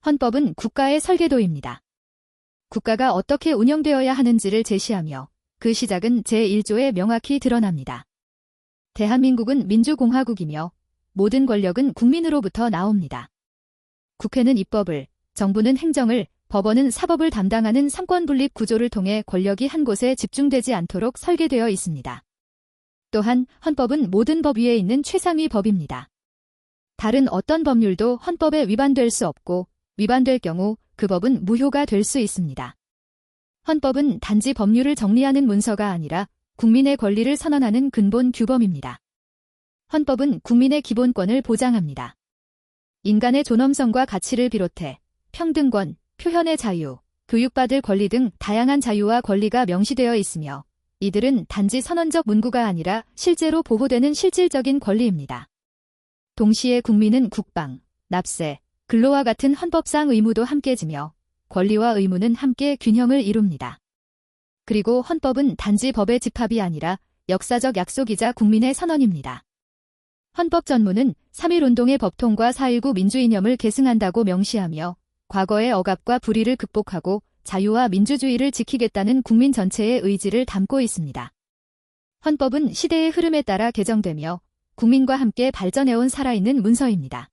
헌법은 국가의 설계도입니다. 국가가 어떻게 운영되어야 하는지를 제시하며 그 시작은 제1조에 명확히 드러납니다. 대한민국은 민주공화국이며 모든 권력은 국민으로부터 나옵니다. 국회는 입법을, 정부는 행정을, 법원은 사법을 담당하는 삼권분립 구조를 통해 권력이 한 곳에 집중되지 않도록 설계되어 있습니다. 또한 헌법은 모든 법 위에 있는 최상위 법입니다. 다른 어떤 법률도 헌법에 위반될 수 없고 위반될 경우 그 법은 무효가 될 수 있습니다. 헌법은 단지 법률을 정리하는 문서가 아니라 국민의 권리를 선언하는 근본 규범입니다. 헌법은 국민의 기본권을 보장합니다. 인간의 존엄성과 가치를 비롯해 평등권, 표현의 자유, 교육받을 권리 등 다양한 자유와 권리가 명시되어 있으며 이들은 단지 선언적 문구가 아니라 실제로 보호되는 실질적인 권리입니다. 동시에 국민은 국방, 납세, 근로와 같은 헌법상 의무도 함께 지며 권리와 의무는 함께 균형을 이룹니다. 그리고 헌법은 단지 법의 집합이 아니라 역사적 약속이자 국민의 선언입니다. 헌법 전문은 3.1운동의 법통과 4.19 민주이념을 계승한다고 명시하며 과거의 억압과 불의를 극복하고 자유와 민주주의를 지키겠다는 국민 전체의 의지를 담고 있습니다. 헌법은 시대의 흐름에 따라 개정되며 국민과 함께 발전해온 살아있는 문서입니다.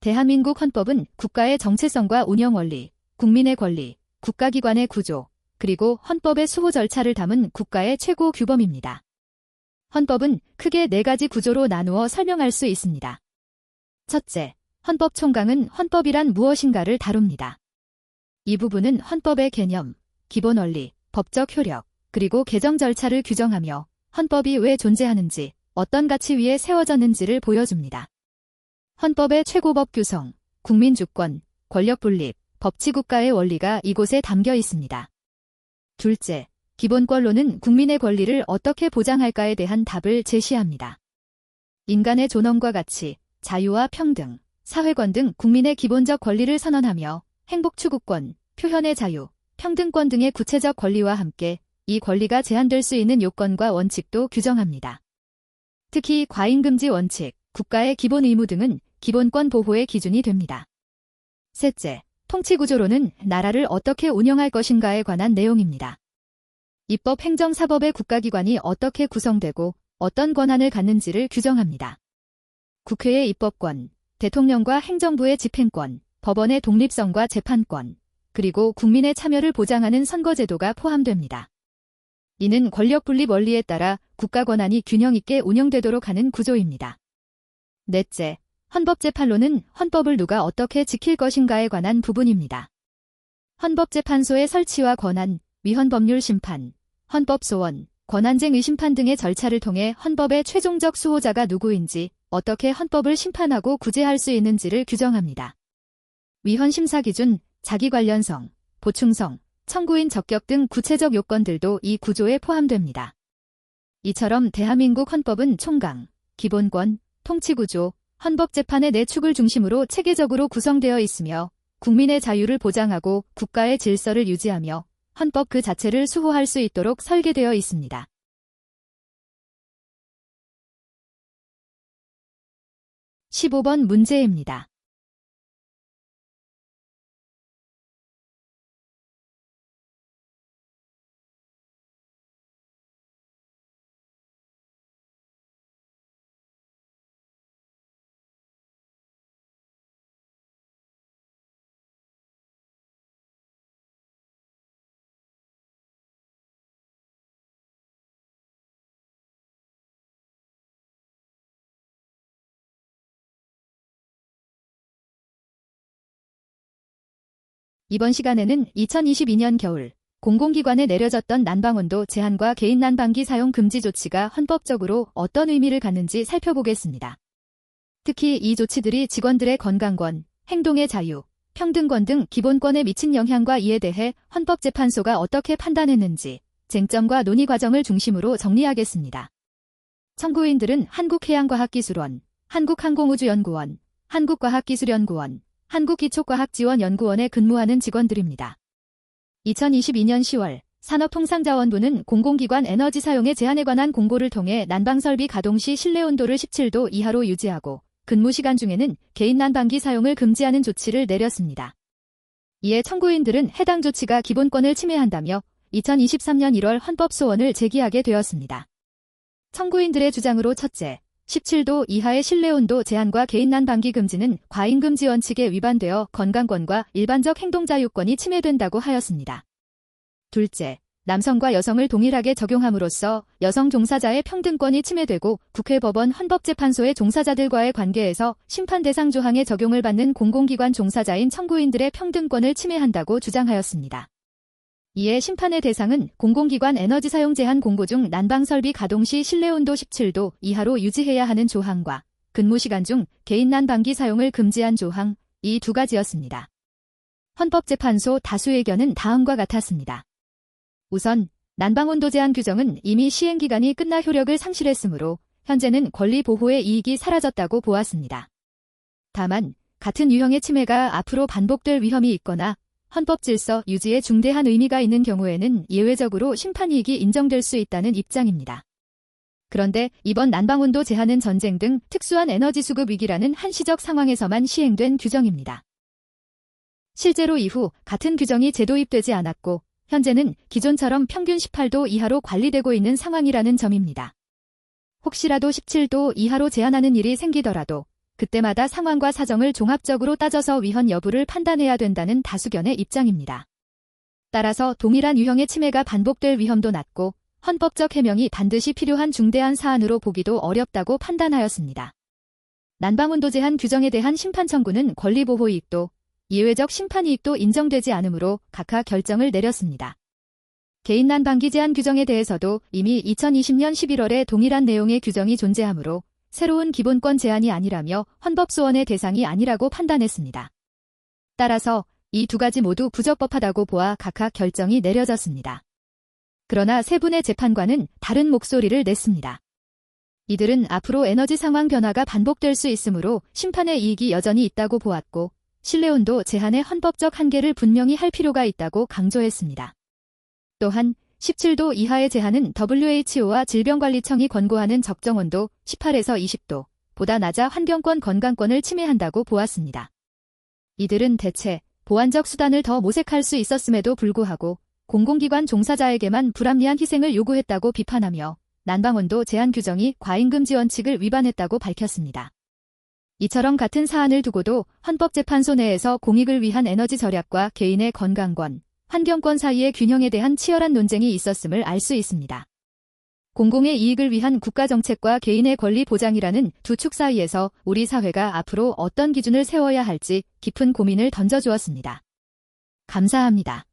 대한민국 헌법은 국가의 정체성과 운영 원리, 국민의 권리, 국가기관의 구조, 그리고 헌법의 수호 절차를 담은 국가의 최고 규범입니다. 헌법은 크게 4가지 구조로 나누어 설명할 수 있습니다. 첫째, 헌법 총강은 헌법이란 무엇인가를 다룹니다. 이 부분은 헌법의 개념, 기본 원리, 법적 효력, 그리고 개정 절차를 규정하며 헌법이 왜 존재하는지, 어떤 가치 위에 세워졌는지를 보여줍니다. 헌법의 최고법 규성, 국민주권, 권력분립, 법치국가의 원리가 이곳에 담겨 있습니다. 둘째, 기본권론은 국민의 권리를 어떻게 보장할까에 대한 답을 제시합니다. 인간의 존엄과 가치, 자유와 평등, 사회권 등 국민의 기본적 권리를 선언하며 행복추구권, 표현의 자유, 평등권 등의 구체적 권리와 함께 이 권리가 제한될 수 있는 요건과 원칙도 규정합니다. 특히 과잉금지 원칙, 국가의 기본 의무 등은 기본권 보호의 기준이 됩니다. 셋째, 통치구조로는 나라를 어떻게 운영할 것인가에 관한 내용입니다. 입법, 행정, 사법의 국가기관이 어떻게 구성되고 어떤 권한을 갖는지를 규정합니다. 국회의 입법권, 대통령과 행정부의 집행권, 법원의 독립성과 재판권, 그리고 국민의 참여를 보장하는 선거제도가 포함됩니다. 이는 권력분립 원리에 따라 국가 권한이 균형 있게 운영되도록 하는 구조입니다. 넷째, 헌법재판론은 헌법을 누가 어떻게 지킬 것인가에 관한 부분입니다. 헌법재판소의 설치와 권한, 위헌법률 심판, 헌법소원, 권한쟁 의심판 등의 절차를 통해 헌법의 최종적 수호자가 누구인지, 어떻게 헌법을 심판하고 구제할 수 있는지를 규정합니다. 위헌심사 기준, 자기 관련성, 보충성, 청구인 적격 등 구체적 요건들도 이 구조에 포함됩니다. 이처럼 대한민국 헌법은 총강, 기본권, 통치구조, 헌법재판의 4축을 중심으로 체계적으로 구성되어 있으며 국민의 자유를 보장하고 국가의 질서를 유지하며 헌법 그 자체를 수호할 수 있도록 설계되어 있습니다. (15번) 문제입니다. 이번 시간에는 2022년 겨울 공공기관에 내려졌던 난방온도 제한과 개인 난방기 사용 금지 조치가 헌법적으로 어떤 의미를 갖는지 살펴보겠습니다. 특히 이 조치들이 직원들의 건강권, 행동의 자유, 평등권 등 기본권에 미친 영향과 이에 대해 헌법재판소가 어떻게 판단했는지 쟁점과 논의 과정을 중심으로 정리하겠습니다. 청구인들은 한국해양과학기술원, 한국항공우주연구원, 한국과학기술연구원, 한국기초과학지원연구원에 근무하는 직원들입니다. 2022년 10월 산업통상자원부는 공공기관 에너지 사용의 제한에 관한 공고를 통해 난방설비 가동 시 실내온도를 17도 이하로 유지하고 근무 시간 중에는 개인 난방기 사용을 금지하는 조치를 내렸습니다. 이에 청구인들은 해당 조치가 기본권을 침해한다며 2023년 1월 헌법소원을 제기하게 되었습니다. 청구인들의 주장으로 첫째, 17도 이하의 실내온도 제한과 개인 난방기 금지는 과잉금지 원칙에 위반되어 건강권과 일반적 행동자유권이 침해된다고 하였습니다. 둘째, 남성과 여성을 동일하게 적용함으로써 여성 종사자의 평등권이 침해되고 국회, 법원, 헌법재판소의 종사자들과의 관계에서 심판 대상 조항의 적용을 받는 공공기관 종사자인 청구인들의 평등권을 침해한다고 주장하였습니다. 이에 심판의 대상은 공공기관 에너지 사용 제한 공고 중 난방설비 가동 시 실내온도 17도 이하로 유지해야 하는 조항과 근무시간 중 개인 난방기 사용을 금지한 조항, 이 두 가지였습니다. 헌법재판소 다수 의견은 다음과 같았습니다. 우선 난방온도 제한 규정은 이미 시행기간이 끝나 효력을 상실했으므로 현재는 권리 보호의 이익이 사라졌다고 보았습니다. 다만 같은 유형의 침해가 앞으로 반복될 위험이 있거나 헌법 질서 유지에 중대한 의미가 있는 경우에는 예외적으로 심판이익이 인정될 수 있다는 입장입니다. 그런데 이번 난방온도 제한은 전쟁 등 특수한 에너지 수급 위기라는 한시적 상황에서만 시행된 규정입니다. 실제로 이후 같은 규정이 재도입되지 않았고 현재는 기존처럼 평균 18도 이하로 관리되고 있는 상황이라는 점입니다. 혹시라도 17도 이하로 제한하는 일이 생기더라도 그때마다 상황과 사정을 종합적으로 따져서 위헌 여부를 판단해야 된다는 다수견의 입장입니다. 따라서 동일한 유형의 침해가 반복될 위험도 낮고 헌법적 해명이 반드시 필요한 중대한 사안으로 보기도 어렵다고 판단하였습니다. 난방온도 제한 규정에 대한 심판 청구는 권리보호 이익도 예외적 심판이익도 인정되지 않으므로 각하 결정을 내렸습니다. 개인 난방기 제한 규정에 대해서도 이미 2020년 11월에 동일한 내용의 규정이 존재하므로 새로운 기본권 제한이 아니라며 헌법소원의 대상이 아니라고 판단했습니다. 따라서 이 두 가지 모두 부적법하다고 보아 각하 결정이 내려졌습니다. 그러나 세 분의 재판관은 다른 목소리를 냈습니다. 이들은 앞으로 에너지 상황 변화가 반복될 수 있으므로 심판의 이익이 여전히 있다고 보았고 실내온도 제한의 헌법적 한계를 분명히 할 필요가 있다고 강조했습니다. 또한 17도 이하의 제한은 WHO와 질병관리청이 권고하는 적정온도 18에서 20도 보다 낮아 환경권 건강권을 침해한다고 보았습니다. 이들은 대체 보완적 수단을 더 모색할 수 있었음에도 불구하고 공공기관 종사자에게만 불합리한 희생을 요구했다고 비판하며 난방온도 제한 규정이 과잉금지 원칙을 위반했다고 밝혔습니다. 이처럼 같은 사안을 두고도 헌법재판소 내에서 공익을 위한 에너지 절약과 개인의 건강권, 환경권 사이의 균형에 대한 치열한 논쟁이 있었음을 알 수 있습니다. 공공의 이익을 위한 국가정책과 개인의 권리 보장이라는 두 축 사이에서 우리 사회가 앞으로 어떤 기준을 세워야 할지 깊은 고민을 던져주었습니다. 감사합니다.